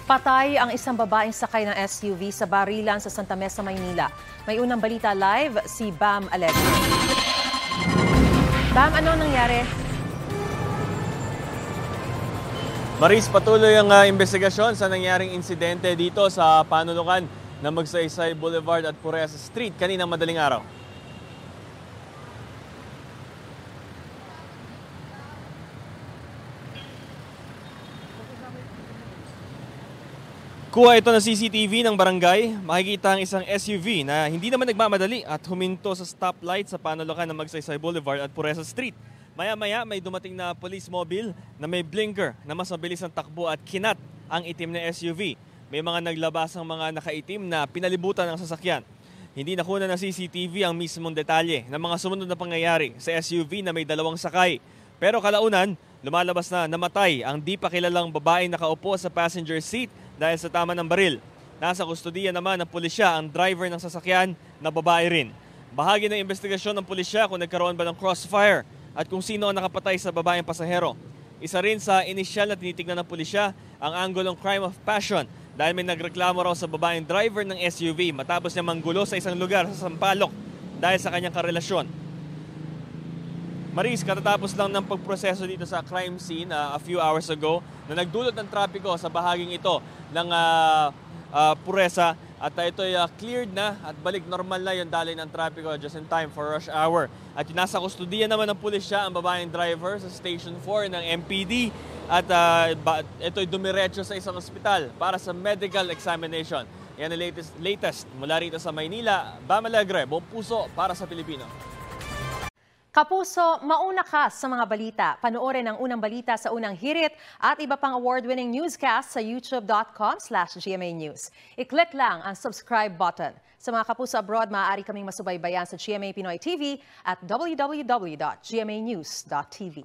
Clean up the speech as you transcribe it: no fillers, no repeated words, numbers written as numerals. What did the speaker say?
Patay ang isang babaeng sakay ng SUV sa barilan sa Santa Mesa, Maynila. May unang balita live si Bam Alegre. Bam, ano nangyari? Maris, patuloy ang investigasyon sa nangyaring insidente dito sa panulukan ng Magsaysay Boulevard at Pureza Street kaninang madaling araw. Kuha ito ng CCTV ng barangay, makikita ang isang SUV na hindi naman nagmamadali at huminto sa stoplight sa panulukan ng Magsaysay Boulevard at Pureza Street. Maya-maya may dumating na police mobile na may blinker na mas mabilis ang takbo at kinat ang itim na SUV. May mga naglabasang mga nakaitim na pinalibutan ng sasakyan. Hindi nakuna ng CCTV ang mismong detalye ng mga sumunod na pangyayari sa SUV na may dalawang sakay. Pero kalaunan, lumalabas na namatay ang di pa kilalang babaeng nakaupo sa passenger seat dahil sa tama ng baril. Nasa kustudiya naman ng pulisya ang driver ng sasakyan na babae rin. Bahagi ng investigasyon ng pulisya kung nagkaroon ba ng crossfire at kung sino ang nakapatay sa babaeng pasahero. Isa rin sa inisyal na tinitignan ng pulisya ang anggulong crime of passion dahil may nagreklamo raw sa babaeng driver ng SUV matapos niya manggulo sa isang lugar sa Sampaloc dahil sa kanyang karelasyon. Maris, katatapos lang ng pagproseso dito sa crime scene a few hours ago na nagdulot ng trapiko sa bahaging ito ng Pureza at ito'y cleared na at balik normal na yung daloy ng trapiko just in time for rush hour. At nasa kustudiya naman ng pulisya ang babaeng driver sa Station 4 ng MPD at ito'y dumiretso sa isang ospital para sa medical examination. Yan ang latest mula rito sa Maynila. Bam Alegre, buong puso para sa Pilipino. Kapuso, mauna ka sa mga balita. Panoorin ang unang balita sa unang hirit at iba pang award-winning newscast sa youtube.com/GMA News. I-click lang ang subscribe button. Sa mga kapuso abroad, maaari kaming masubaybayan sa GMA Pinoy TV at www.gmanews.tv.